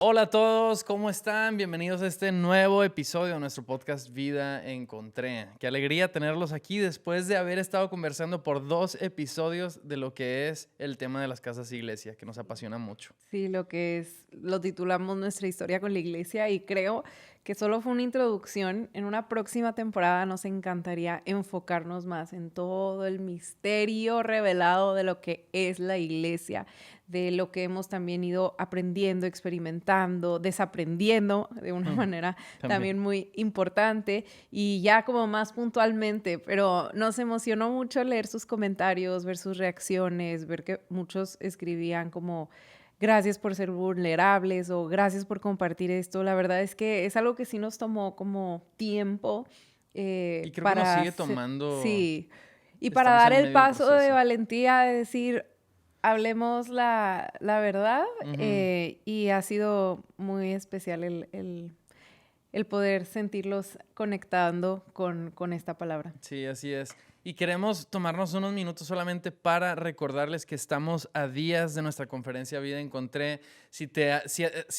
Hola a todos, ¿cómo están? Bienvenidos a este nuevo episodio de nuestro podcast Vida Encontré. Qué alegría tenerlos aquí después de haber estado conversando por 2 episodios de lo que es el tema de las casas iglesia, que nos apasiona mucho. Sí, lo titulamos Nuestra historia con la iglesia y creo que solo fue una introducción. En una próxima temporada nos encantaría enfocarnos más en todo el misterio revelado de lo que es la iglesia, de lo que hemos también ido aprendiendo, experimentando, desaprendiendo de una manera También. también muy importante y ya como más puntualmente, pero nos emocionó mucho leer sus comentarios, ver sus reacciones, ver que muchos escribían como gracias por ser vulnerables o gracias por compartir esto. La verdad es que es algo que sí nos tomó como tiempo Y creo que nos para sigue hacer, tomando, sí, y para estamos dar en el medio del paso de proceso. valentía de decir, hablemos la verdad, Ujú. y ha sido muy especial el poder sentirlos conectando con esta palabra. Sí, así es. Y queremos tomarnos unos minutos solamente para recordarles que estamos a días de nuestra conferencia Vida Encontré. Si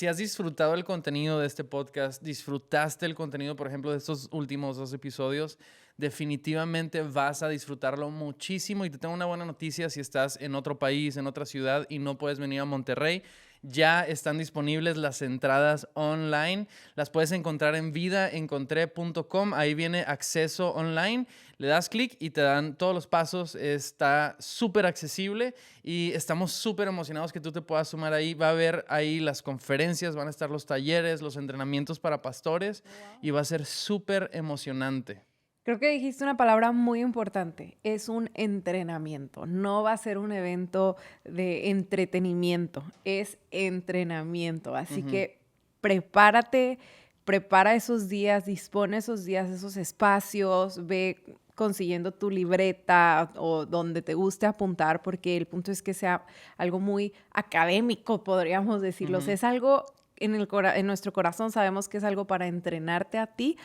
has disfrutado el contenido de este podcast, disfrutaste el contenido, por ejemplo, de estos últimos 2 episodios, definitivamente vas a disfrutarlo muchísimo. Y te tengo una buena noticia: si estás en otro país, en otra ciudad y no puedes venir a Monterrey, ya están disponibles las entradas online. Las puedes encontrar en vidaencontré.com. Ahí viene acceso online. Le das clic y te dan todos los pasos. Está súper accesible y estamos súper emocionados que tú te puedas sumar ahí. Va a haber ahí las conferencias, van a estar los talleres, los entrenamientos para pastores y va a ser súper emocionante. Creo que dijiste una palabra muy importante, es un entrenamiento, no va a ser un evento de entretenimiento, es entrenamiento, así Ujú. que prepárate, prepara esos días, dispone esos días, esos espacios, ve consiguiendo tu libreta o donde te guste apuntar, porque el punto es que sea algo muy académico, podríamos decirlo, o sea, Ujú. es algo en nuestro corazón, sabemos que es algo para entrenarte a ti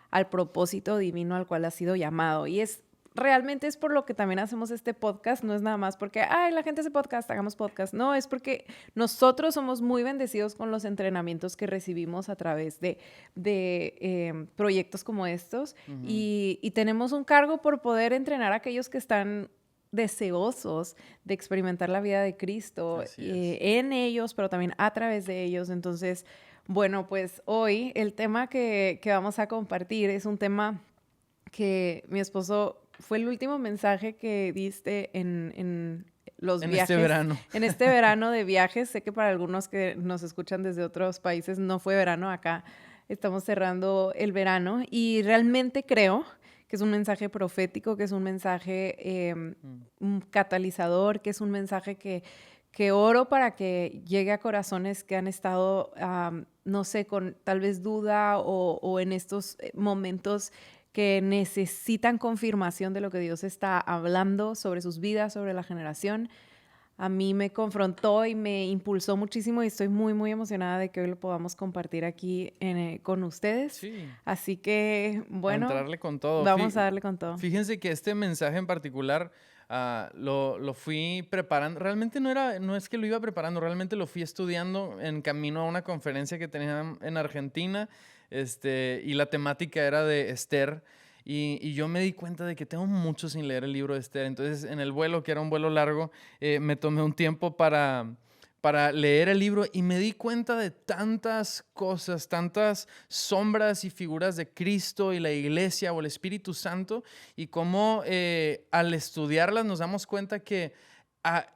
al propósito divino al cual has sido llamado. Y realmente es por lo que también hacemos este podcast, no es nada más porque, ay, la gente hace podcast, hagamos podcast. No, es porque nosotros somos muy bendecidos con los entrenamientos que recibimos a través de proyectos como estos Ujú. y tenemos un cargo por poder entrenar a aquellos que están deseosos de experimentar la vida de Cristo Así es. en ellos, pero también a través de ellos. Entonces, bueno, pues hoy el tema que vamos a compartir es un tema que mi esposo fue el último mensaje que diste en los En este viajes, verano. en este verano de viajes. Sé que para algunos que nos escuchan desde otros países no fue verano, acá estamos cerrando el verano y realmente creo que es un mensaje profético, que es un mensaje Mm. un catalizador, que es un mensaje que oro para que llegue a corazones que han estado, no sé, con tal vez duda o en estos momentos que necesitan confirmación de lo que Dios está hablando sobre sus vidas, sobre la generación. A mí me confrontó y me impulsó muchísimo y estoy muy, muy emocionada de que hoy lo podamos compartir aquí con ustedes. Sí. Así que, A bueno, entrarle con todo. vamos a darle con todo. Fíjense que este mensaje en particular lo fui preparando. Realmente no es que lo iba preparando, realmente lo fui estudiando en camino a una conferencia que tenían en Argentina, y la temática era de Esther. Y yo me di cuenta de que tengo mucho sin leer el libro de Esther. Entonces, en el vuelo, que era un vuelo largo, me tomé un tiempo para leer el libro y me di cuenta de tantas cosas, tantas sombras y figuras de Cristo y la iglesia o el Espíritu Santo, y cómo al estudiarlas nos damos cuenta que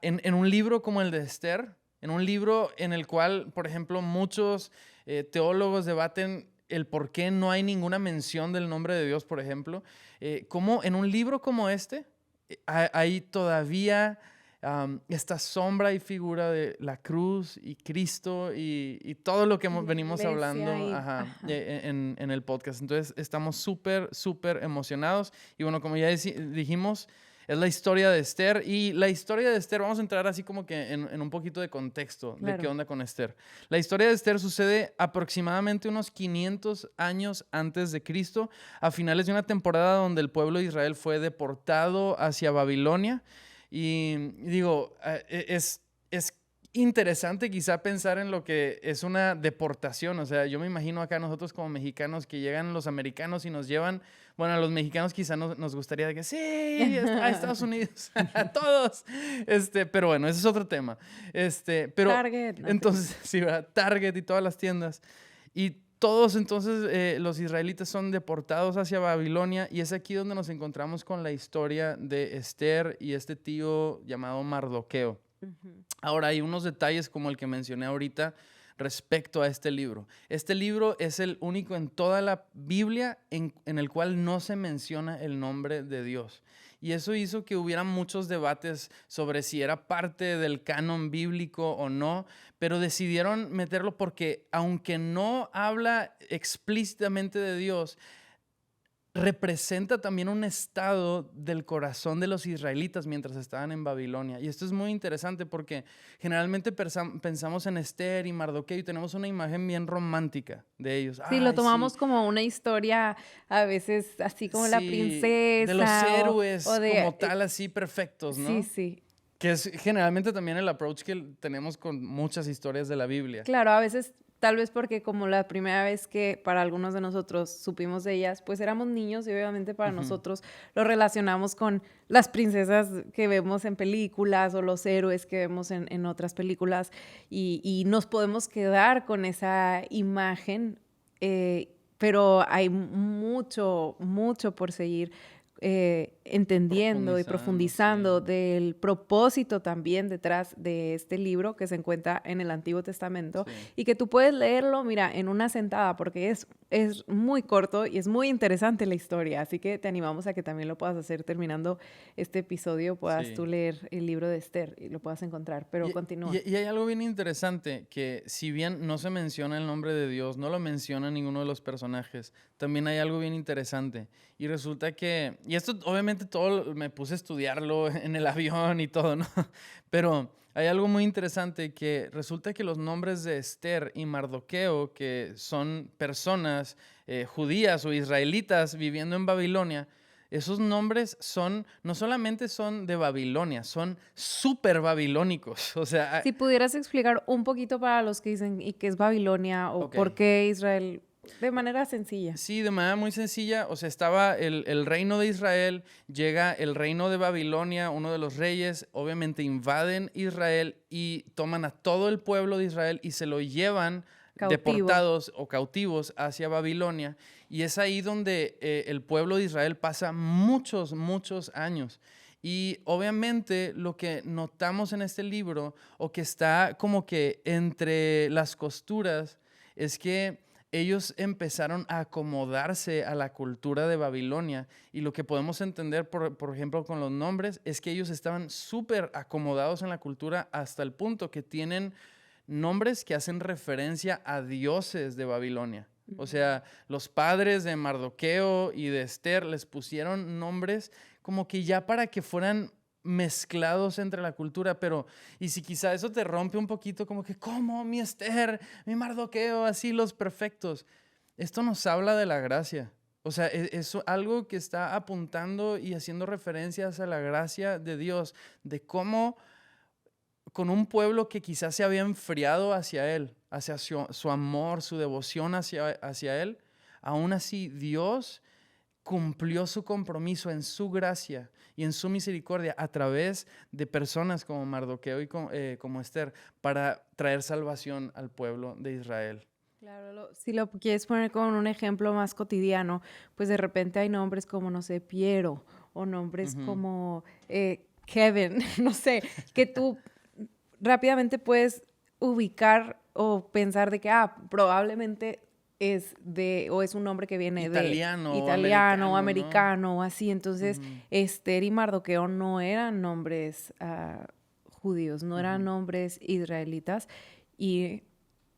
en un libro como el de Esther, en un libro en el cual, por ejemplo, muchos teólogos debaten el por qué no hay ninguna mención del nombre de Dios, por ejemplo, cómo en un libro como este hay todavía esta sombra y figura de la cruz y Cristo y todo lo que Y la venimos iglesia hablando, y, ajá. en el podcast. Entonces estamos súper, súper emocionados. Y bueno, como ya dijimos, es la historia de Esther. Y la historia de Esther, vamos a entrar así como que en un poquito de contexto de qué Claro. onda con Esther. La historia de Esther sucede aproximadamente unos 500 años antes de Cristo, a finales de una temporada donde el pueblo de Israel fue deportado hacia Babilonia. Y digo, es interesante quizá pensar en lo que es una deportación. O sea, yo me imagino acá nosotros como mexicanos que llegan los americanos y nos llevan, bueno, a los mexicanos quizá nos gustaría de que sí, a Estados Unidos, a todos. Pero bueno, ese es otro tema. Pero Target, no te entonces, sí, ¿verdad? Target y todas las tiendas. Y todos entonces los israelitas son deportados hacia Babilonia y es aquí donde nos encontramos con la historia de Esther y este tío llamado Mardoqueo. Ujú. Ahora, hay unos detalles como el que mencioné ahorita respecto a este libro. Este libro es el único en toda la Biblia en el cual no se menciona el nombre de Dios. Y eso hizo que hubiera muchos debates sobre si era parte del canon bíblico o no, pero decidieron meterlo porque aunque no habla explícitamente de Dios, representa también un estado del corazón de los israelitas mientras estaban en Babilonia. Y esto es muy interesante porque generalmente pensamos en Esther y Mardoqueo y tenemos una imagen bien romántica de ellos. Sí, lo Ay, sí, tomamos como una historia, a veces así como la sí, de los princesa o héroes de como tal, así perfectos, sí, ¿no? sí. Que es generalmente también el approach que tenemos con muchas historias de la Biblia. Claro, a veces tal vez porque como la primera vez que para algunos de nosotros supimos de ellas, pues éramos niños y obviamente para Ujú. nosotros lo relacionamos con las princesas que vemos en películas o los héroes que vemos en otras películas y nos podemos quedar con esa imagen, pero hay mucho, mucho por seguir entendiendo y Profundizando, profundizando sí, del propósito también detrás de este libro que se encuentra en el Antiguo Testamento sí. y que tú puedes leerlo, mira, en una sentada porque es muy corto y es muy interesante la historia, así que te animamos a que también lo puedas hacer terminando este episodio, puedas tú Sí. leer el libro de Esther y lo puedas encontrar, pero Y, continúa. y hay algo bien interesante que si bien no se menciona el nombre de Dios, no lo menciona ninguno de los personajes, también hay algo bien interesante. Y resulta que, y esto obviamente todo me puse a estudiarlo en el avión y todo, ¿no? Pero hay algo muy interesante que resulta que los nombres de Esther y Mardoqueo, que son personas judías o israelitas viviendo en Babilonia, esos nombres son, no solamente son de Babilonia, son súper babilónicos. O sea, Si pudieras explicar un poquito para los que dicen y qué es Babilonia o ok. por qué Israel, de manera sencilla. Sí, de manera muy sencilla, o sea, estaba el reino de Israel, llega el reino de Babilonia, uno de los reyes, obviamente invaden Israel y toman a todo el pueblo de Israel y se lo llevan Cautivo. deportados o cautivos hacia Babilonia. Y es ahí donde el pueblo de Israel pasa muchos, muchos años. Y obviamente lo que notamos en este libro, o que está como que entre las costuras, es que ellos empezaron a acomodarse a la cultura de Babilonia y lo que podemos entender, por ejemplo, con los nombres, es que ellos estaban súper acomodados en la cultura hasta el punto que tienen nombres que hacen referencia a dioses de Babilonia. O sea, los padres de Mardoqueo y de Esther les pusieron nombres como que ya para que fueran mezclados entre la cultura, pero y si quizá eso te rompe un poquito como que, ¿cómo? Mi Esther, mi Mardoqueo, así los perfectos. Esto nos habla de la gracia. O sea, es algo que está apuntando y haciendo referencias a la gracia de Dios, de cómo con un pueblo que quizás se había enfriado hacia Él, hacia su amor, su devoción hacia Él, aún así Dios cumplió su compromiso en su gracia y en su misericordia a través de personas como Mardoqueo y como Esther para traer salvación al pueblo de Israel. Claro, si lo quieres poner con un ejemplo más cotidiano, pues de repente hay nombres como, no sé, Piero o nombres Ujú. como Kevin, no sé, que tú rápidamente puedes ubicar o pensar de que, probablemente es de, o es un nombre que viene de Italiano o italiano o americano, ¿no? americano o así. Entonces, Ujú, Esther y Mardoqueo no eran nombres judíos, no eran ujú. nombres israelitas. Y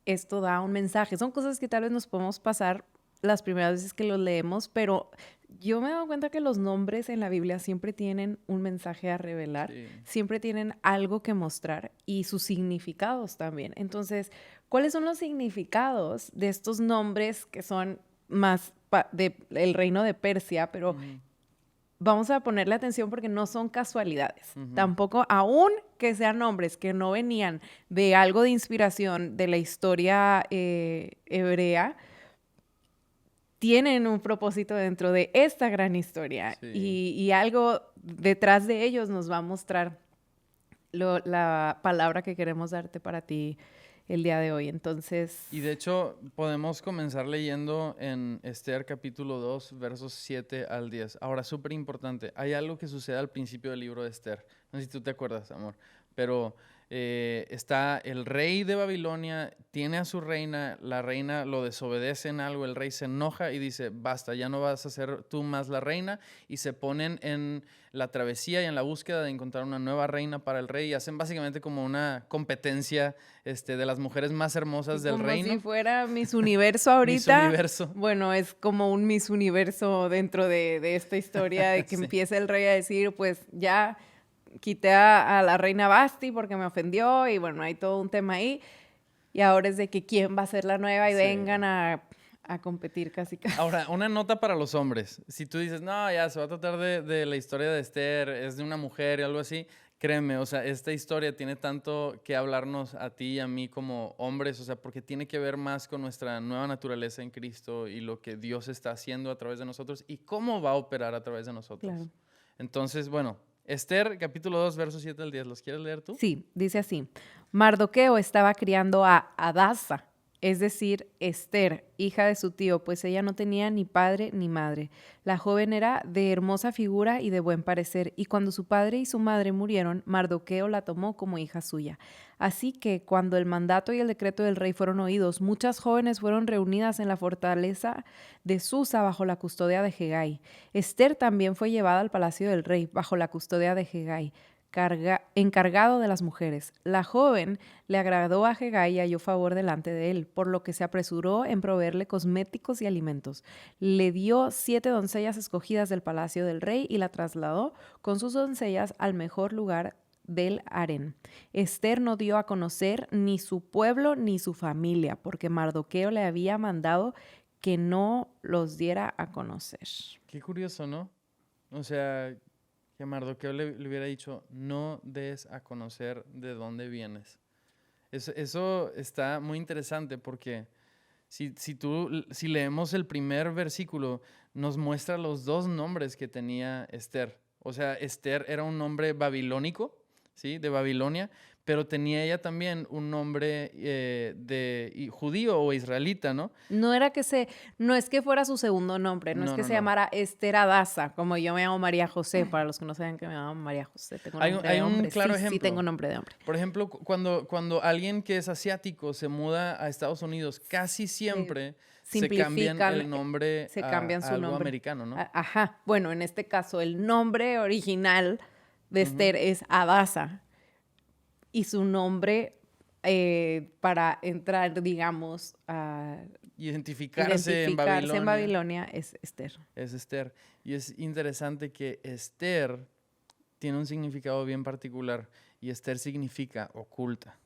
esto da un mensaje. Son cosas que tal vez nos podemos pasar las primeras veces que los leemos, pero yo me he dado cuenta que los nombres en la Biblia siempre tienen un mensaje a revelar, Sí. siempre tienen algo que mostrar y sus significados también. Entonces, ¿cuáles son los significados de estos nombres que son más del reino de Persia, pero Ujú. vamos a ponerle atención porque no son casualidades. Ujú. Tampoco, aun que sean nombres que no venían de algo de inspiración de la historia hebrea, tienen un propósito dentro de esta gran historia Sí. y algo detrás de ellos nos va a mostrar la palabra que queremos darte para ti el día de hoy. Entonces, Y de hecho, podemos comenzar leyendo en Esther capítulo 2, versos 7 al 10. Ahora, súper importante, hay algo que sucede al principio del libro de Esther. No sé si tú te acuerdas, amor, pero está el rey de Babilonia, tiene a su reina, la reina lo desobedece en algo, el rey se enoja y dice, basta, ya no vas a ser tú más la reina, y se ponen en la travesía y en la búsqueda de encontrar una nueva reina para el rey y hacen básicamente como una competencia de las mujeres más hermosas del como si reino. fuera Miss Universo Miss ahorita, Universo. bueno, es como un Miss Universo dentro de esta historia de que Sí. empieza el rey a decir, pues ya quité a la reina Basti porque me ofendió y bueno, hay todo un tema ahí. Y ahora es de que quién va a ser la nueva y Sí. vengan a competir casi casi. Ahora, una nota para los hombres. Si tú dices, no, ya se va a tratar de la historia de Esther, es de una mujer y algo así, créeme, o sea, esta historia tiene tanto que hablarnos a ti y a mí como hombres, o sea, porque tiene que ver más con nuestra nueva naturaleza en Cristo y lo que Dios está haciendo a través de nosotros y cómo va a operar a través de nosotros. Claro. Entonces, bueno, Esther, capítulo 2, versos 7 al 10. ¿Los quieres leer tú? Sí, dice así. Mardoqueo estaba criando a Adasa, es decir, Esther, hija de su tío, pues ella no tenía ni padre ni madre. La joven era de hermosa figura y de buen parecer, y cuando su padre y su madre murieron, Mardoqueo la tomó como hija suya. Así que cuando el mandato y el decreto del rey fueron oídos, muchas jóvenes fueron reunidas en la fortaleza de Susa bajo la custodia de Hegai. Esther también fue llevada al palacio del rey bajo la custodia de Hegai, encargado de las mujeres. La joven le agradó a Hegai y halló favor delante de él, por lo que se apresuró en proveerle cosméticos y alimentos. Le dio 7 doncellas escogidas del palacio del rey y la trasladó con sus doncellas al mejor lugar del harén. Esther no dio a conocer ni su pueblo ni su familia, porque Mardoqueo le había mandado que no los diera a conocer. Qué curioso, ¿no? O sea, que Mardoqueo le hubiera dicho, no des a conocer de dónde vienes. Eso está muy interesante porque si leemos el primer versículo, nos muestra los dos nombres que tenía Esther. O sea, Esther era un nombre babilónico, ¿sí? De Babilonia, pero tenía ella también un nombre judío o israelita, ¿no? No es que fuera su segundo nombre, no es que se No. llamara Esther Adasa, como yo me llamo María José, para los que no saben que me llamo María José, tengo nombre Hay de un hombre. claro Sí, ejemplo. tengo nombre de hombre. Por ejemplo, cuando alguien que es asiático se muda a Estados Unidos, casi siempre se cambian Simplifican, el nombre se a cambian su algo nombre. americano, ¿no? Ajá, bueno, en este caso el nombre original de Esther es Adasa y su nombre para entrar, digamos, a Identificarse en identificarse en Babilonia Babilonia es Esther. es Esther. Y es interesante que Esther tiene un significado bien particular y Esther significa oculta.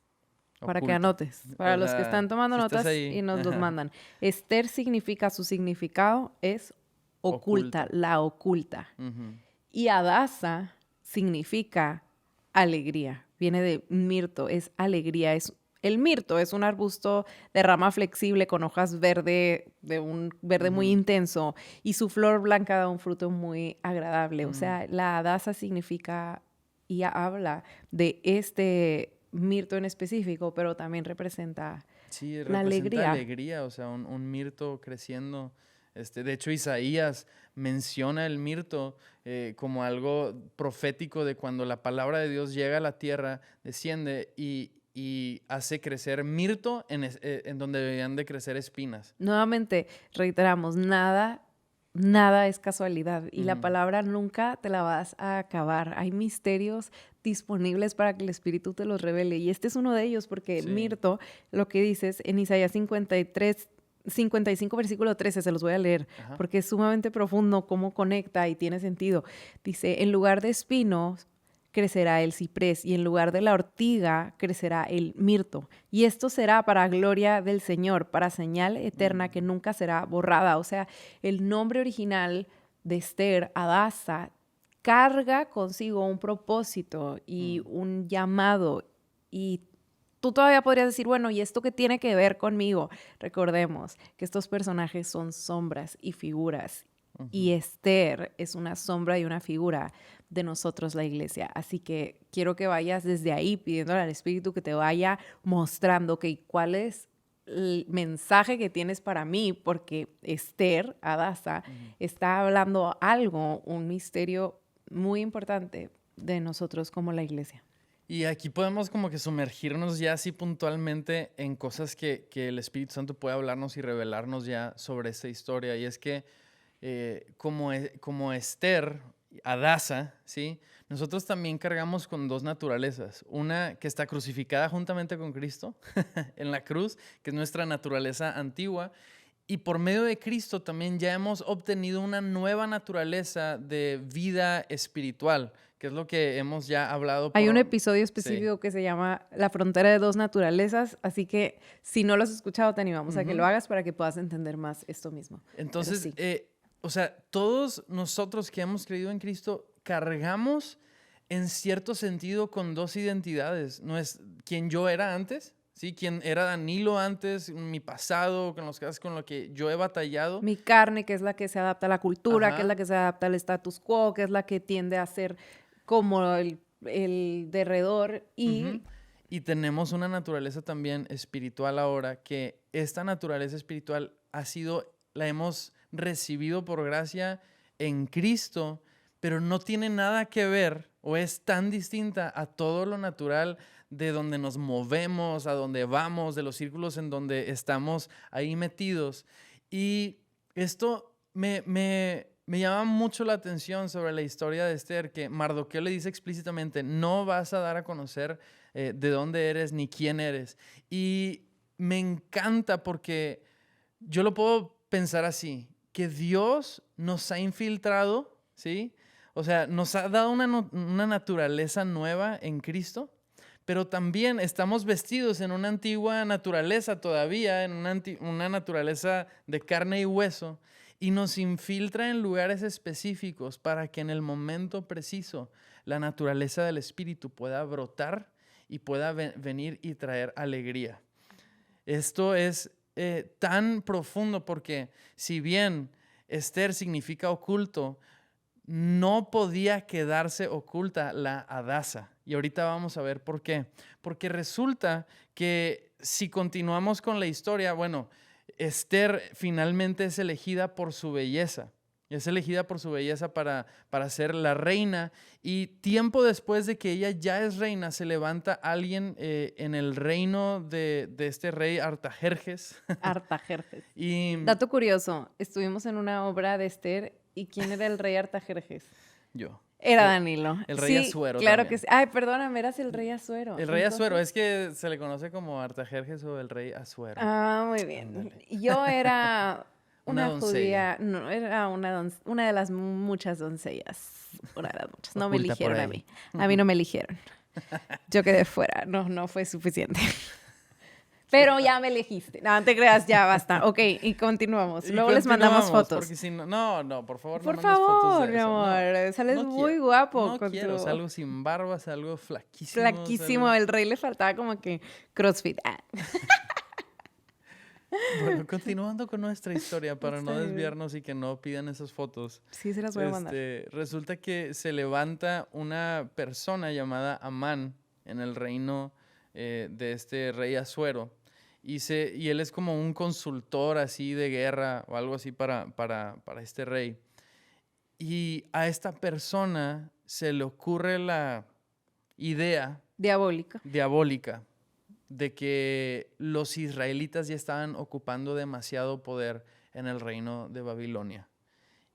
Para que Oculta. anotes, para O los que sea, están tomando si estás notas ahí, y nos los ajá, mandan. Esther significa, su significado es oculta, oculta. la oculta. Ujú. Y Adasa significa alegría, viene de mirto, es alegría. El mirto es un arbusto de rama flexible con hojas verde, de un verde muy Ujú. intenso, y su flor blanca da un fruto muy agradable. O Mm. sea, la Adasa significa y habla de este mirto en específico, pero también representa Sí, la representa alegría. alegría, o sea, un mirto creciendo. De hecho, Isaías menciona el mirto como algo profético de cuando la palabra de Dios llega a la tierra, desciende y hace crecer mirto en donde deberían de crecer espinas. Nuevamente, reiteramos, nada es casualidad y la Ujú. palabra nunca te la vas a acabar. Hay misterios disponibles para que el Espíritu te los revele y este es uno de ellos porque Sí. mirto, lo que dices en Isaías 55 versículo 13, se los voy a leer Ajá. porque es sumamente profundo cómo conecta y tiene sentido. Dice, en lugar de espinos crecerá el ciprés y en lugar de la ortiga crecerá el mirto. Y esto será para gloria del Señor, para señal eterna que nunca será borrada. O sea, el nombre original de Esther, Adasa, carga consigo un propósito y un llamado. Y tú todavía podrías decir, bueno, ¿y esto qué tiene que ver conmigo? Recordemos que estos personajes son sombras y figuras. Y Esther es una sombra y una figura de nosotros, la iglesia. Así que quiero que vayas desde ahí pidiéndole al Espíritu que te vaya mostrando que cuál es el mensaje que tienes para mí, porque Esther, Hadassah, está hablando algo, un misterio muy importante de nosotros como la iglesia. Y aquí podemos como que sumergirnos ya así puntualmente en cosas que el Espíritu Santo puede hablarnos y revelarnos ya sobre esta historia. Y es que como Esther, Hadassah, ¿sí? Nosotros también cargamos con dos naturalezas. Una que está crucificada juntamente con Cristo en la cruz, que es nuestra naturaleza antigua. Y por medio de Cristo también ya hemos obtenido una nueva naturaleza de vida espiritual, que es lo que hemos ya hablado. Hay un episodio Sí. específico que se llama La frontera de dos naturalezas, así que si no lo has escuchado, te animamos a que lo hagas para que puedas entender más esto mismo. Entonces, sí. o sea, todos nosotros que hemos creído en Cristo cargamos en cierto sentido con dos identidades. No es quien yo era antes, ¿sí? Quien era Danilo antes, mi pasado, con los casos con lo que yo he batallado. Mi carne, que es la que se adapta a la cultura, Ajá. que es la que se adapta al status quo, que es la que tiende a ser como el derredor. Y Y tenemos una naturaleza también espiritual ahora, que esta naturaleza espiritual la hemos recibido por gracia en Cristo, pero no tiene nada que ver o es tan distinta a todo lo natural de donde nos movemos, a donde vamos, de los círculos en donde estamos ahí metidos. Y esto me llama mucho la atención sobre la historia de Esther, que Mardoqueo le dice explícitamente, no vas a dar a conocer de dónde eres ni quién eres. Y me encanta porque yo lo puedo pensar así, que Dios nos ha infiltrado, ¿sí? O sea, nos ha dado una naturaleza nueva en Cristo, pero también estamos vestidos en una antigua naturaleza todavía, en una naturaleza de carne y hueso, y nos infiltra en lugares específicos para que en el momento preciso la naturaleza del Espíritu pueda brotar y pueda venir y traer alegría. Esto es tan profundo porque si bien Esther significa oculto, no podía quedarse oculta la Hadassah. Y ahorita vamos a ver por qué. Porque resulta que si continuamos con la historia, bueno, Esther finalmente es elegida por su belleza. Es elegida por su belleza para ser la reina. Y tiempo después de que ella ya es reina, se levanta alguien en el reino de este rey Artajerjes. Artajerjes. Y Dato curioso, estuvimos en una obra de Esther y ¿quién era el rey Artajerjes? yo. Era Danilo. El rey Sí, Asuero claro también. que sí. Ay, perdóname, eras el rey Asuero. El rey Asuero, Entonces- es que se le conoce como Artajerjes o el rey Asuero. Ah, muy bien. Ándale. Yo era Una una doncella. judía, no, era una de las muchas doncellas. Una de las muchas. No me Oculta por eligieron a ahí. mí. A mí no me eligieron. Yo quedé fuera. No, no fue suficiente. Pero ya me elegiste. No, te creas, ya basta. Ok, y continuamos. Y Luego les mandamos continuamos, fotos. Porque si no, no, por favor, Por no mandes fotos favor, de mi eso. amor. Sales no muy quiero. guapo No con quiero, tu salgo sin barba, salgo flaquísimo. flaquísimo. El rey le faltaba como que CrossFit. Ah. Bueno, continuando con nuestra historia, para no Está bien. desviarnos y que no pidan esas fotos. Sí, se las voy a mandar. Resulta que se levanta una persona llamada Amán en el reino de este rey Asuero. Y él es como un consultor así de guerra o algo así para este rey. Y a esta persona se le ocurre la idea Diabólica. diabólica de que los israelitas ya estaban ocupando demasiado poder en el reino de Babilonia.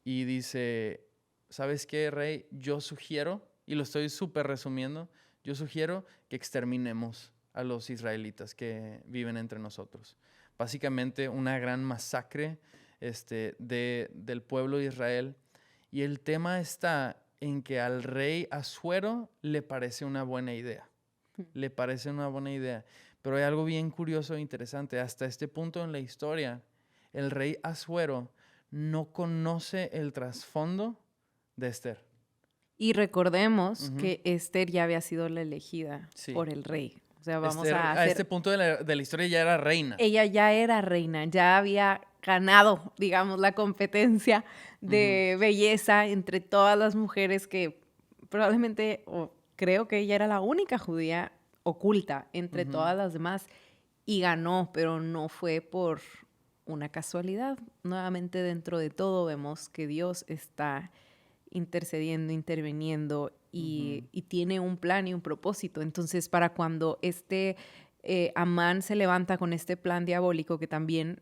Y dice, ¿sabes qué, rey? Yo sugiero, y lo estoy súper resumiendo, yo sugiero que exterminemos a los israelitas que viven entre nosotros. Básicamente una gran masacre del pueblo de Israel. Y el tema está en que al rey Asuero le parece una buena idea. Le parece una buena idea. Pero hay algo bien curioso e interesante. Hasta este punto en la historia, el rey Asuero no conoce el trasfondo de Esther. Y recordemos Ujú. que Esther ya había sido la elegida Sí. por el rey. O sea, vamos Esther, a a este hacer, punto de la historia ya era reina. ella ya era reina, ya había ganado, digamos, la competencia Ujú, de belleza entre todas las mujeres que probablemente, o creo que ella era la única judía oculta entre ujú, todas las demás y ganó, pero no fue por una casualidad. Nuevamente dentro de todo vemos que Dios está intercediendo, interviniendo ujú, y tiene un plan y un propósito. Entonces, para cuando Amán se levanta con este plan diabólico que también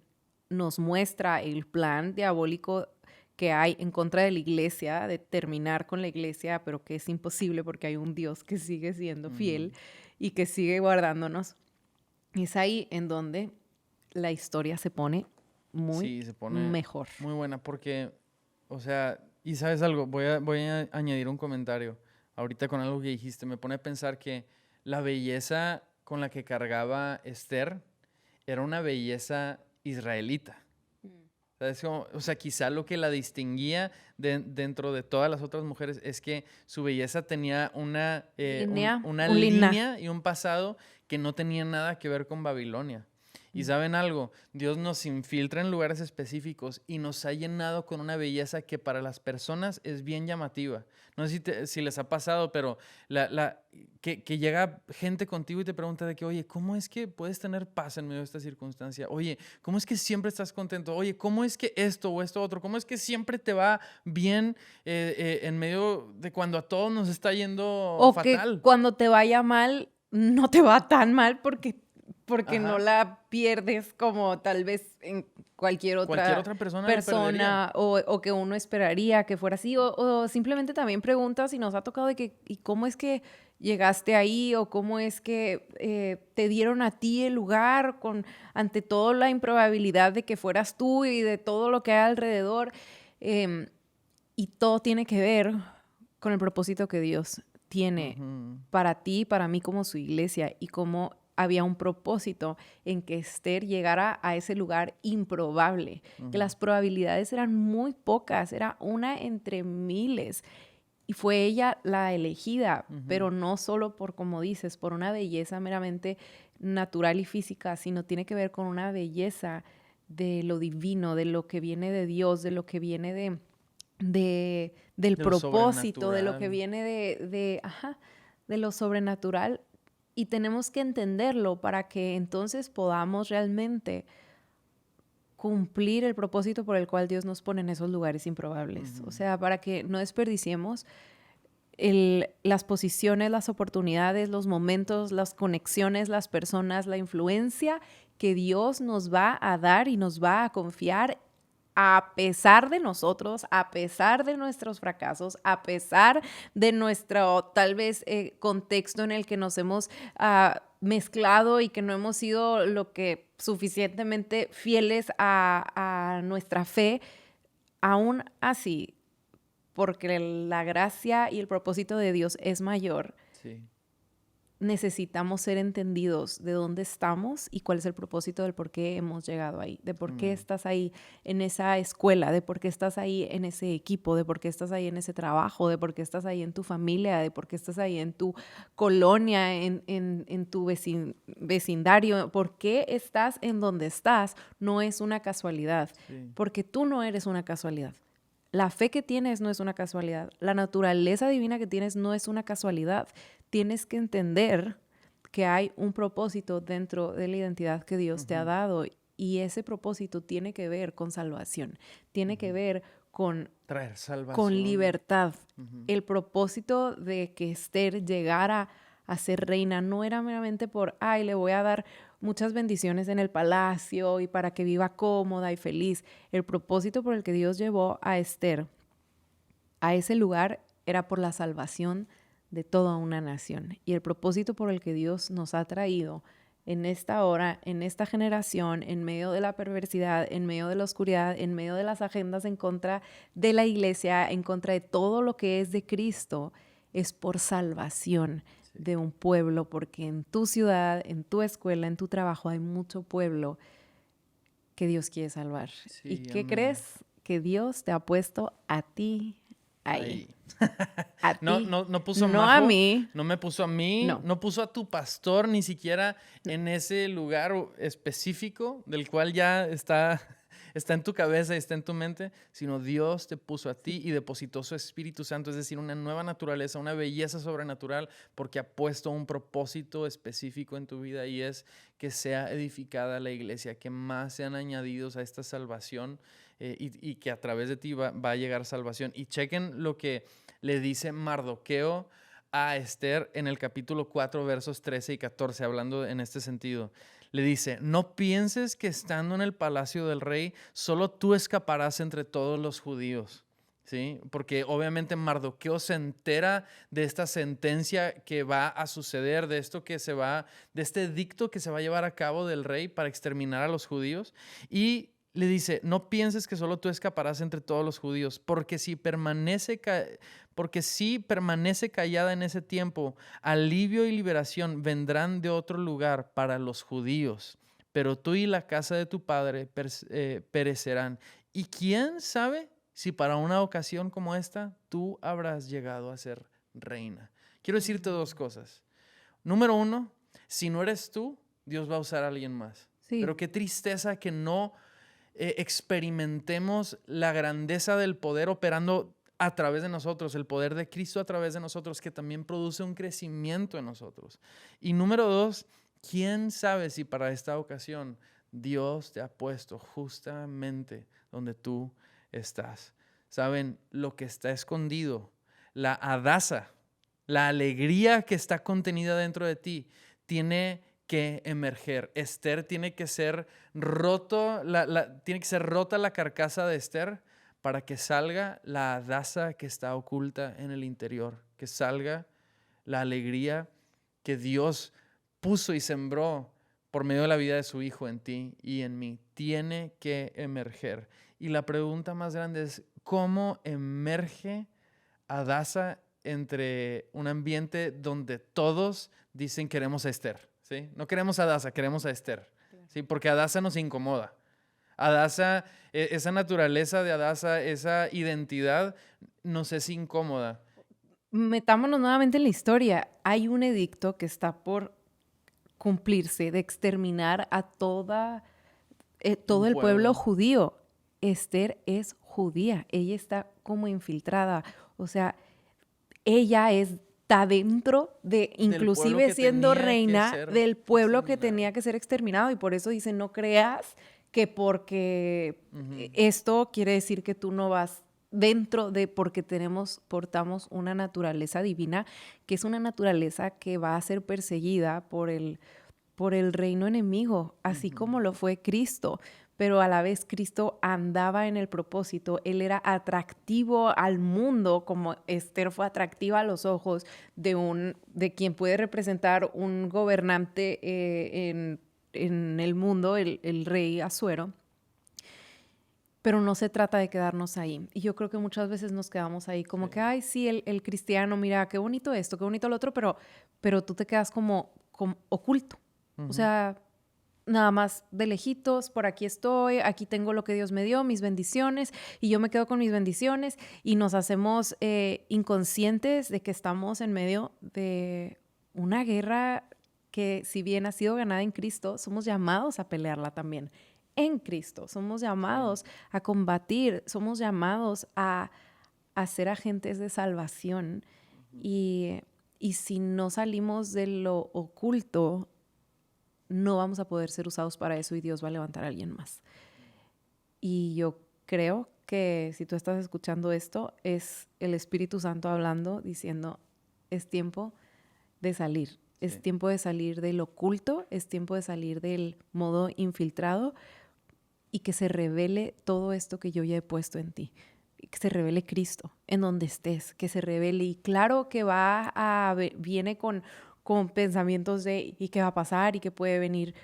nos muestra el plan diabólico que hay en contra de la iglesia, de terminar con la iglesia, pero que es imposible porque hay un Dios que sigue siendo ujú. fiel y que sigue guardándonos. Es ahí en donde la historia se pone muy Sí, se pone mejor. muy buena porque, o sea, y sabes algo, voy a añadir un comentario ahorita con algo que dijiste. Me pone a pensar que la belleza con la que cargaba Esther era una belleza israelita. ¿Sabes? O sea, quizá lo que la distinguía dentro de todas las otras mujeres es que su belleza tenía una Un linaje. línea y un pasado que no tenía nada que ver con Babilonia. Y saben algo, Dios nos infiltra en lugares específicos y nos ha llenado con una belleza que para las personas es bien llamativa. No sé si les ha pasado, pero que llega gente contigo y te pregunta de que, oye, ¿cómo es que puedes tener paz en medio de esta circunstancia? Oye, ¿cómo es que siempre estás contento? Oye, ¿cómo es que esto o esto otro? ¿Cómo es que siempre te va bien en medio de cuando a todos nos está yendo O que fatal? cuando te vaya mal, no te va tan mal porque no Ajá. la pierdes como tal vez en cualquier Cualquier otra otra persona lo perdería. persona o que uno esperaría que fuera así. O simplemente también preguntas si nos ha tocado de que, ¿y cómo es que llegaste ahí? O cómo es que te dieron a ti el lugar ante toda la improbabilidad de que fueras tú y de todo lo que hay alrededor. Em, y todo tiene que ver con el propósito que Dios tiene Ujú, para ti y para mí como su iglesia y cómo había un propósito en que Esther llegara a ese lugar improbable, que ujú, las probabilidades eran muy pocas, era una entre miles. Y fue ella la elegida, ujú. pero no solo por, como dices, por una belleza meramente natural y física, sino tiene que ver con una belleza de lo divino, de lo que viene de Dios, de lo que viene del De lo propósito, de lo que sobrenatural. viene de lo sobrenatural. Y tenemos que entenderlo para que entonces podamos realmente cumplir el propósito por el cual Dios nos pone en esos lugares improbables. O Ujú. sea, para que no desperdiciemos las posiciones, las oportunidades, los momentos, las conexiones, las personas, la influencia que Dios nos va a dar y nos va a confiar a pesar de nosotros, a pesar de nuestros fracasos, a pesar de nuestro tal vez contexto en el que nos hemos mezclado y que no hemos sido lo que suficientemente fieles a nuestra fe, aún así, porque la gracia y el propósito de Dios es mayor, Sí. necesitamos ser entendidos de dónde estamos y cuál es el propósito del por qué hemos llegado ahí, de por qué Amén. estás ahí en esa escuela, de por qué estás ahí en ese equipo, de por qué estás ahí en ese trabajo, de por qué estás ahí en tu familia, de por qué estás ahí en tu colonia, en tu vecindario, por qué estás en donde estás, no es una casualidad, Sí. porque tú no eres una casualidad. La fe que tienes no es una casualidad. La naturaleza divina que tienes no es una casualidad. Tienes que entender que hay un propósito dentro de la identidad que Dios te ha Ujú, dado y ese propósito tiene que ver con salvación, tiene que ujú. ver Traer con salvación. libertad. Ujú, El propósito de que Esther llegara a ser reina no era meramente por, ay, le voy a dar muchas bendiciones en el palacio y para que viva cómoda y feliz. El propósito por el que Dios llevó a Esther a ese lugar era por la salvación de toda una nación. Y el propósito por el que Dios nos ha traído en esta hora, en esta generación, en medio de la perversidad, en medio de la oscuridad, en medio de las agendas en contra de la iglesia, en contra de todo lo que es de Cristo, es por salvación sí. de un pueblo, porque en tu ciudad, en tu escuela, en tu trabajo hay mucho pueblo que Dios quiere salvar. ¿Y Sí, qué amén. crees? Que Dios te ha puesto a ti ahí. Ahí. A No, ti. no, no puso No a Majo, mí. no me puso a mí, No. no puso a tu pastor ni siquiera en ese lugar específico del cual ya está en tu cabeza y está en tu mente, sino Dios te puso a ti y depositó su Espíritu Santo, es decir, una nueva naturaleza, una belleza sobrenatural, porque ha puesto un propósito específico en tu vida y es que sea edificada la iglesia, que más sean añadidos a esta salvación y que a través de ti va a llegar salvación. Y chequen lo que le dice Mardoqueo a Esther en el capítulo 4, versos 13 y 14, hablando en este sentido. Le dice, no pienses que estando en el palacio del rey, solo tú escaparás entre todos los judíos. ¿Sí? Porque obviamente Mardoqueo se entera de esta sentencia que va a suceder, de este edicto que se va a llevar a cabo del rey para exterminar a los judíos. Y le dice, no pienses que solo tú escaparás entre todos los judíos, porque si permanece callada en ese tiempo, alivio y liberación vendrán de otro lugar para los judíos, pero tú y la casa de tu padre perecerán. ¿Y quién sabe si para una ocasión como esta tú habrás llegado a ser reina? Quiero decirte dos cosas. Número uno, si no eres tú, Dios va a usar a alguien más. Sí. Pero qué tristeza que no experimentemos la grandeza del poder operando a través de nosotros, el poder de Cristo a través de nosotros, que también produce un crecimiento en nosotros. Y número dos, ¿quién sabe si para esta ocasión Dios te ha puesto justamente donde tú estás? ¿Saben? Lo que está escondido, la hadaza, la alegría que está contenida dentro de ti, tiene que emerger. Esther tiene que ser tiene que ser rota la carcasa de Esther para que salga la hadaza que está oculta en el interior, que salga la alegría que Dios puso y sembró por medio de la vida de su Hijo en ti y en mí. Tiene que emerger. Y la pregunta más grande es, ¿cómo emerge hadaza entre un ambiente donde todos dicen queremos a Esther? ¿Sí? No queremos a Hadassah, queremos a Esther. ¿Sí? Porque Hadassah nos incomoda. Hadassah, esa naturaleza de Hadassah, esa identidad nos es incómoda. Metámonos nuevamente en la historia. Hay un edicto que está por cumplirse de exterminar a todo el pueblo judío. Esther es judía, ella está como infiltrada, o sea, ella está dentro de, inclusive siendo reina del pueblo que tenía que ser exterminado, y por eso dice, no creas que porque esto quiere decir que tú no vas dentro de, porque portamos una naturaleza divina, que es una naturaleza que va a ser perseguida por el reino enemigo, así como lo fue Cristo. Pero a la vez Cristo andaba en el propósito, Él era atractivo al mundo, como Esther fue atractiva a los ojos de quien puede representar un gobernante en el mundo, el rey Asuero. Pero no se trata de quedarnos ahí. Y yo creo que muchas veces nos quedamos ahí como que, ay, sí, el cristiano, mira, qué bonito esto, qué bonito lo otro, pero tú te quedas como oculto. O sea, nada más de lejitos, por aquí estoy, aquí tengo lo que Dios me dio, mis bendiciones, y yo me quedo con mis bendiciones, y nos hacemos inconscientes de que estamos en medio de una guerra que, si bien ha sido ganada en Cristo, somos llamados a pelearla también en Cristo, somos llamados a combatir, somos llamados a ser agentes de salvación, y si no salimos de lo oculto, no vamos a poder ser usados para eso y Dios va a levantar a alguien más. Y yo creo que si tú estás escuchando esto, es el Espíritu Santo hablando, diciendo, es tiempo de salir. Es tiempo de salir del oculto, es tiempo de salir del modo infiltrado y que se revele todo esto que yo ya he puesto en ti. Que se revele Cristo en donde estés, que se revele. Y claro que viene con pensamientos de ¿y qué va a pasar? Y que puede venir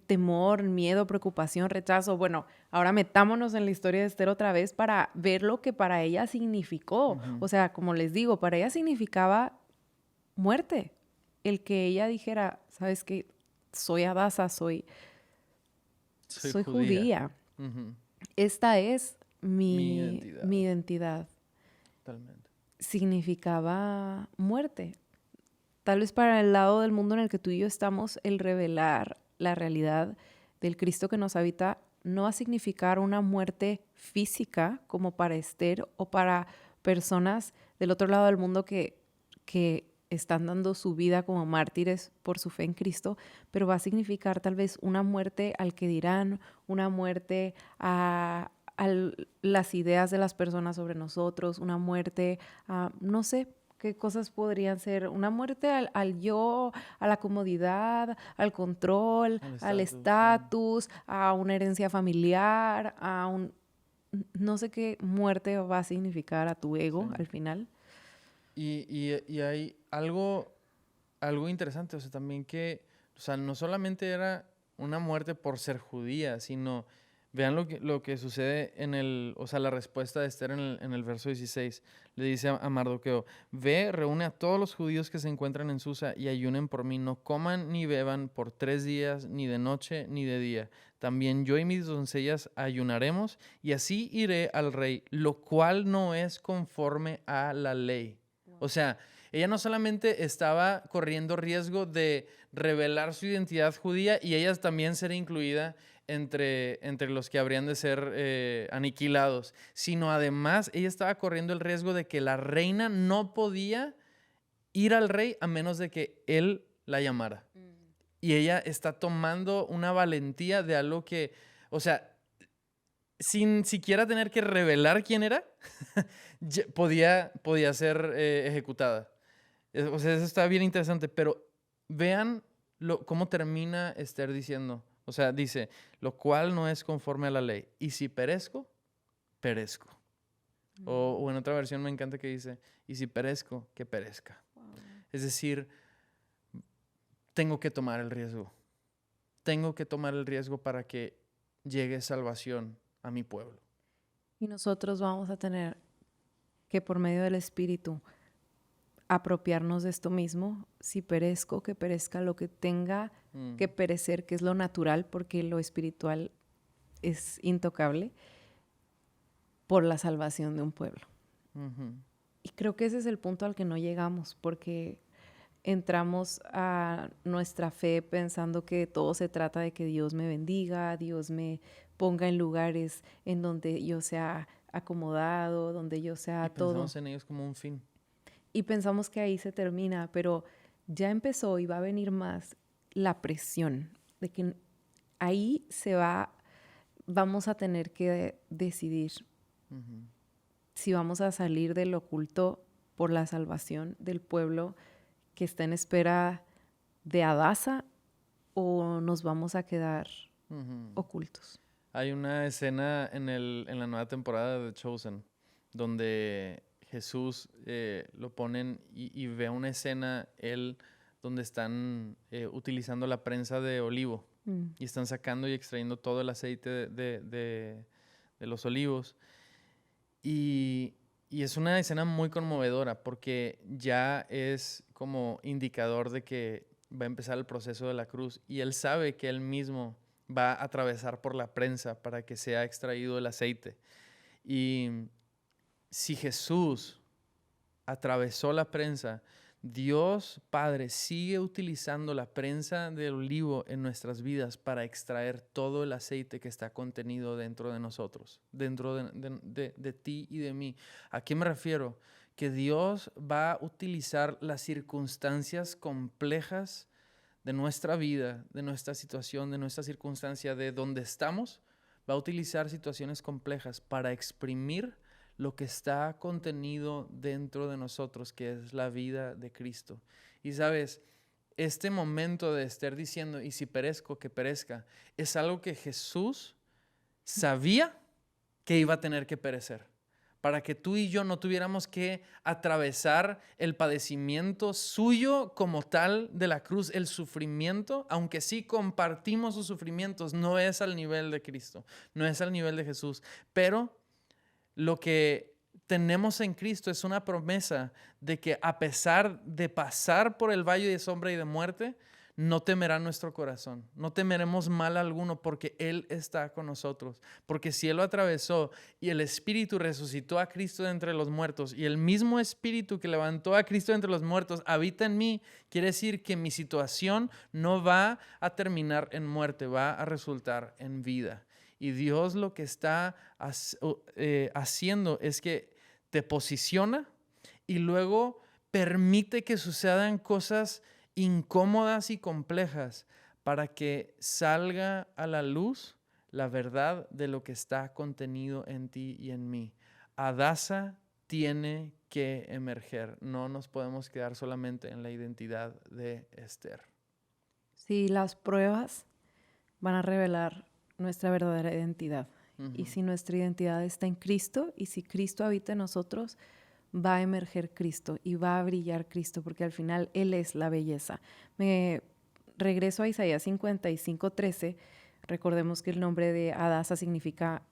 temor, miedo, preocupación, rechazo. Bueno, ahora metámonos en la historia de Esther otra vez para ver lo que para ella significó. O sea, como les digo, para ella significaba muerte. El que ella dijera, ¿sabes qué? Soy Hadassah, soy judía. Esta es mi identidad. Totalmente. significaba muerte. Tal vez para el lado del mundo en el que tú y yo estamos, el revelar la realidad del Cristo que nos habita no va a significar una muerte física como para Esther o para personas del otro lado del mundo que están dando su vida como mártires por su fe en Cristo, pero va a significar tal vez una muerte al que dirán, una muerte a las ideas de las personas sobre nosotros, una muerte a, no sé, qué cosas podrían ser, una muerte al yo, a la comodidad, al control, El al estatus, sí. estatus, a una herencia familiar, no sé qué muerte va a significar a tu ego Sí. al final. Y hay algo interesante, o sea, también que, o sea, no solamente era una muerte por ser judía, sino, vean lo que sucede o sea, la respuesta de Esther en el verso 16. Le dice a Mardoqueo, ve, reúne a todos los judíos que se encuentran en Susa y ayunen por mí, no coman ni beban por 3 días, ni de noche ni de día. También yo y mis doncellas ayunaremos y así iré al rey, lo cual no es conforme a la ley. O sea, ella no solamente estaba corriendo riesgo de revelar su identidad judía y ella también ser incluida entre los que habrían de ser aniquilados, sino además ella estaba corriendo el riesgo de que la reina no podía ir al rey a menos de que él la llamara. Y ella está tomando una valentía de algo que, o sea, sin siquiera tener que revelar quién era, podía ser ejecutada. O sea, eso está bien interesante, pero vean cómo termina Esther diciendo. O sea, dice, lo cual no es conforme a la ley. Y si perezco, perezco. O en otra versión me encanta que dice, y si perezco, que perezca. Wow. Es decir, tengo que tomar el riesgo. Tengo que tomar el riesgo para que llegue salvación a mi pueblo. Y nosotros vamos a tener que por medio del Espíritu apropiarnos de esto mismo. Si perezco, que perezca lo que tenga que perecer, que es lo natural, porque lo espiritual es intocable, por la salvación de un pueblo. Ujú. Y creo que ese es el punto al que no llegamos, porque entramos a nuestra fe pensando que todo se trata de que Dios me bendiga, Dios me ponga en lugares en donde yo sea acomodado, donde yo Y sea todo. pensamos en ellos como un fin. Y pensamos que ahí se termina, pero ya empezó y va a venir más la presión de que ahí vamos a tener que decidir Ujú. si vamos a salir del oculto por la salvación del pueblo que está en espera de Adasa o nos vamos a quedar Ujú. ocultos. Hay una escena en la nueva temporada de The Chosen donde Jesús lo ponen y ve una escena él donde están utilizando la prensa de olivo y están sacando y extrayendo todo el aceite de los olivos. Y es una escena muy conmovedora porque ya es como indicador de que va a empezar el proceso de la cruz y él sabe que él mismo va a atravesar por la prensa para que sea extraído el aceite. Y si Jesús atravesó la prensa, Dios Padre sigue utilizando la prensa del olivo en nuestras vidas para extraer todo el aceite que está contenido dentro de nosotros, dentro de ti y de mí. ¿A qué me refiero? Que Dios va a utilizar las circunstancias complejas de nuestra vida, de nuestra situación, de nuestra circunstancia, de donde estamos, va a utilizar situaciones complejas para exprimir lo que está contenido dentro de nosotros, que es la vida de Cristo. Y sabes, este momento de estar diciendo, y si perezco, que perezca, es algo que Jesús sabía que iba a tener que perecer, para que tú y yo no tuviéramos que atravesar el padecimiento suyo como tal de la cruz, el sufrimiento, aunque sí compartimos sus sufrimientos, no es al nivel de Cristo, no es al nivel de Jesús, pero lo que tenemos en Cristo es una promesa de que a pesar de pasar por el valle de sombra y de muerte, no temerá nuestro corazón, no temeremos mal alguno porque Él está con nosotros. Porque si Él lo atravesó y el Espíritu resucitó a Cristo de entre los muertos y el mismo Espíritu que levantó a Cristo de entre los muertos habita en mí, quiere decir que mi situación no va a terminar en muerte, va a resultar en vida. Y Dios lo que está haciendo es que te posiciona y luego permite que sucedan cosas incómodas y complejas para que salga a la luz la verdad de lo que está contenido en ti y en mí. Adasa tiene que emerger. No nos podemos quedar solamente en la identidad de Esther. Sí, las pruebas van a revelar nuestra verdadera identidad. Y si nuestra identidad está en Cristo y si Cristo habita en nosotros, va a emerger Cristo y va a brillar Cristo, porque al final Él es la belleza. Me regreso a Isaías 55:13. Recordemos que el nombre de Adasa significa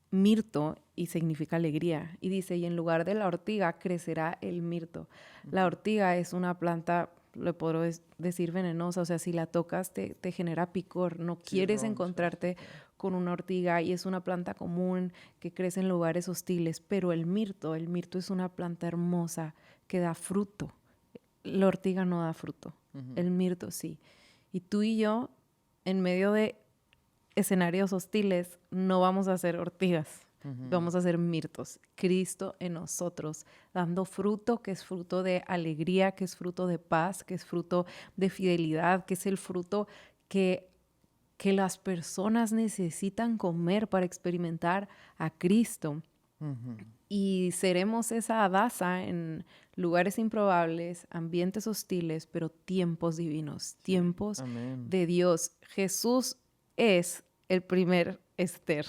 mirto y significa alegría. Y dice, y en lugar de la ortiga crecerá el mirto. La ortiga es una planta, le puedo decir venenosa, o sea, si la tocas te genera picor, no quieres encontrarte con una ortiga y es una planta común que crece en lugares hostiles, pero el mirto es una planta hermosa que da fruto. La ortiga no da fruto, el mirto sí. Y tú y yo, en medio de escenarios hostiles, no vamos a ser ortigas. Vamos a ser mirtos. Cristo en nosotros, dando fruto, que es fruto de alegría, que es fruto de paz, que es fruto de fidelidad, que es el fruto que las personas necesitan comer para experimentar a Cristo. Y seremos esa Adasa en lugares improbables, ambientes hostiles, pero tiempos divinos, tiempos de Dios. Jesús es el primer Esther.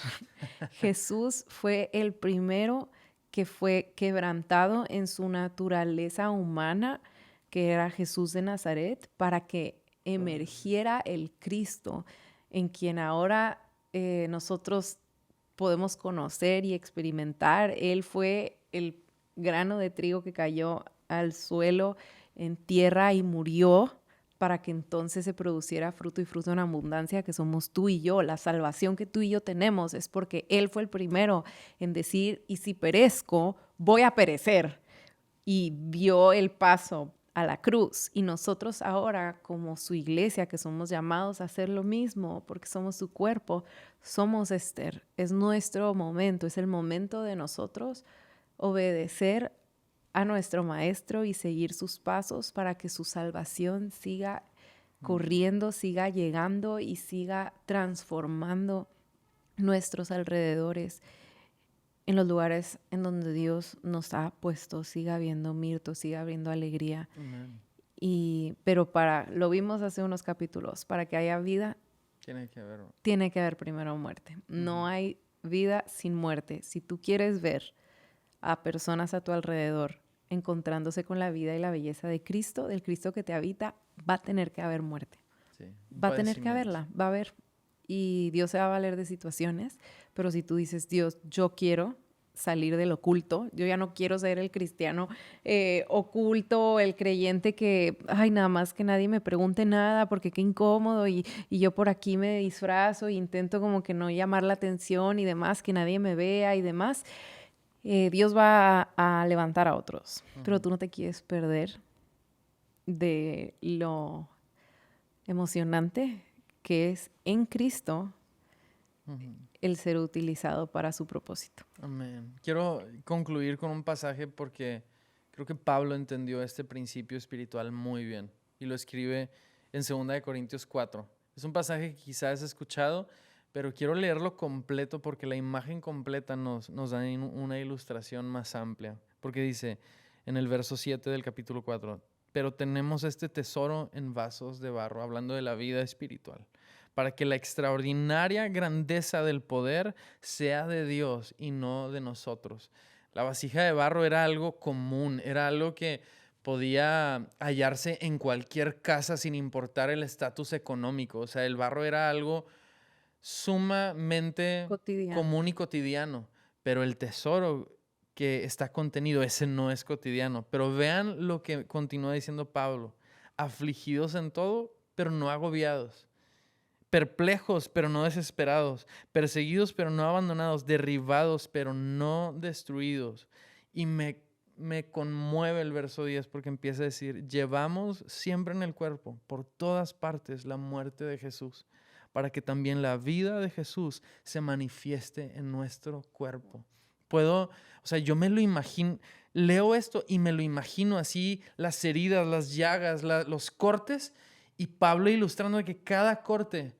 Jesús fue el primero que fue quebrantado en su naturaleza humana, que era Jesús de Nazaret, para que emergiera el Cristo, en quien ahora nosotros podemos conocer y experimentar. Él fue el grano de trigo que cayó al suelo en tierra y murió para que entonces se produciera fruto y fruto en abundancia, que somos tú y yo. La salvación que tú y yo tenemos es porque Él fue el primero en decir, y si perezco, voy a perecer. Y vio el paso a la cruz. Y nosotros ahora, como su iglesia, que somos llamados a hacer lo mismo, porque somos su cuerpo, somos Esther. Es nuestro momento, es el momento de nosotros obedecer a nuestro maestro y seguir sus pasos para que su salvación siga corriendo, siga llegando y siga transformando nuestros alrededores en los lugares en donde Dios nos ha puesto. Siga habiendo mirto, siga habiendo alegría. Pero lo vimos hace unos capítulos, para que haya vida tiene que haber primero muerte. No hay vida sin muerte. Si tú quieres ver a personas a tu alrededor encontrándose con la vida y la belleza de Cristo, del Cristo que te habita, va a tener que haber muerte. Sí, va a tener que haberla, va a haber. Y Dios se va a valer de situaciones, pero si tú dices, Dios, yo quiero salir del oculto, yo ya no quiero ser el cristiano oculto, el creyente que, ay, nada más que nadie me pregunte nada porque qué incómodo y yo por aquí me disfrazo e intento como que no llamar la atención y demás, que nadie me vea y demás. Dios va a levantar a otros, pero tú no te quieres perder de lo emocionante que es en Cristo el ser utilizado para su propósito. Amén. Quiero concluir con un pasaje porque creo que Pablo entendió este principio espiritual muy bien y lo escribe en 2 Corintios 4. Es un pasaje que quizás has escuchado, pero quiero leerlo completo porque la imagen completa nos da una ilustración más amplia. Porque dice en el verso 7 del capítulo 4, pero tenemos este tesoro en vasos de barro, hablando de la vida espiritual, para que la extraordinaria grandeza del poder sea de Dios y no de nosotros. La vasija de barro era algo común, era algo que podía hallarse en cualquier casa sin importar el estatus económico. O sea, el barro era algo sumamente común y cotidiano, pero el tesoro que está contenido, ese no es cotidiano. Pero vean lo que continúa diciendo Pablo: afligidos en todo, pero no agobiados, perplejos, pero no desesperados, perseguidos, pero no abandonados, derribados, pero no destruidos. Y me conmueve el verso 10 porque empieza a decir, llevamos siempre en el cuerpo, por todas partes, la muerte de Jesús, para que también la vida de Jesús se manifieste en nuestro cuerpo. Yo me lo imagino, leo esto y me lo imagino así, las heridas, las llagas, los cortes, y Pablo ilustrando de que cada corte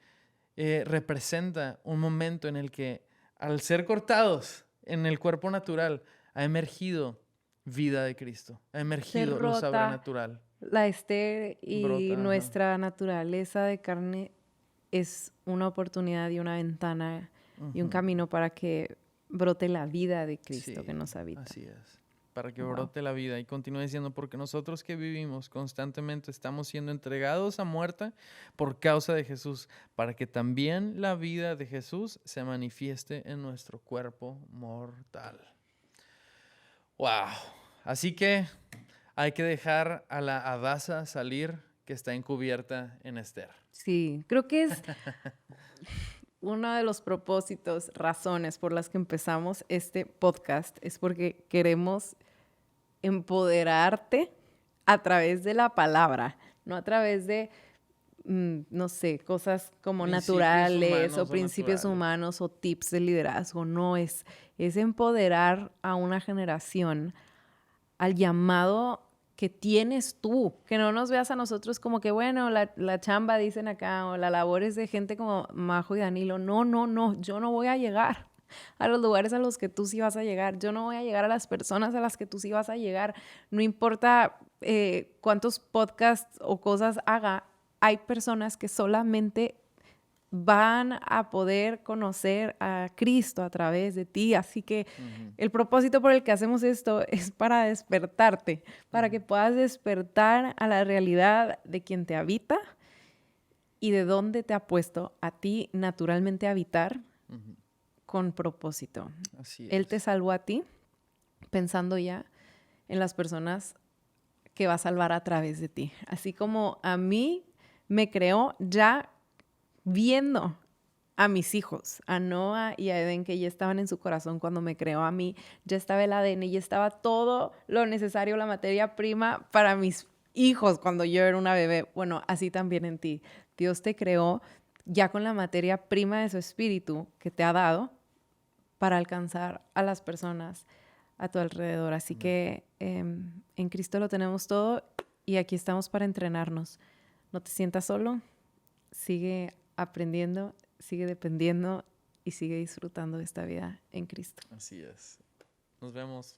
representa un momento en el que, al ser cortados en el cuerpo natural, ha emergido vida de Cristo, ha Se emergido lo rota sobrenatural. la esther y Brota, ajá. nuestra naturaleza de carne es una oportunidad y una ventana y un Ujú. camino para que brote la vida de Cristo Sí, que nos habita. así es. Para que Wow. brote la vida. Y continúa diciendo, porque nosotros que vivimos constantemente estamos siendo entregados a muerte por causa de Jesús, para que también la vida de Jesús se manifieste en nuestro cuerpo mortal. Wow. Así que hay que dejar a la Hadasa salir, que está encubierta en Esther. Sí, creo que es uno de los propósitos, razones por las que empezamos este podcast, es porque queremos empoderarte a través de la palabra, no a través de, no sé, cosas como Principios naturales o humanos o principios naturales. humanos o tips de liderazgo. No, es empoderar a una generación al llamado que tienes tú, que no nos veas a nosotros como que, bueno, la chamba dicen acá, o la labor es de gente como Majo y Danilo. No, no, no, yo no voy a llegar a los lugares a los que tú sí vas a llegar. Yo no voy a llegar a las personas a las que tú sí vas a llegar. No importa cuántos podcasts o cosas haga, hay personas que solamente van a poder conocer a Cristo a través de ti. Así que el propósito por el que hacemos esto es para despertarte, para que puedas despertar a la realidad de quien te habita y de dónde te ha puesto a ti naturalmente a habitar Ujú. con propósito. Así Él te es. salvó a ti pensando ya en las personas que va a salvar a través de ti. Así como a mí me creó ya viendo a mis hijos, a Noah y a Eden, que ya estaban en su corazón cuando me creó a mí, ya estaba el ADN, ya estaba todo lo necesario, la materia prima para mis hijos cuando yo era una bebé. Bueno, así también en ti. Dios te creó ya con la materia prima de su espíritu que te ha dado para alcanzar a las personas a tu alrededor. Así que en Cristo lo tenemos todo y aquí estamos para entrenarnos. No te sientas solo, sigue aprendiendo, sigue dependiendo y sigue disfrutando de esta vida en Cristo. Así es. Nos vemos.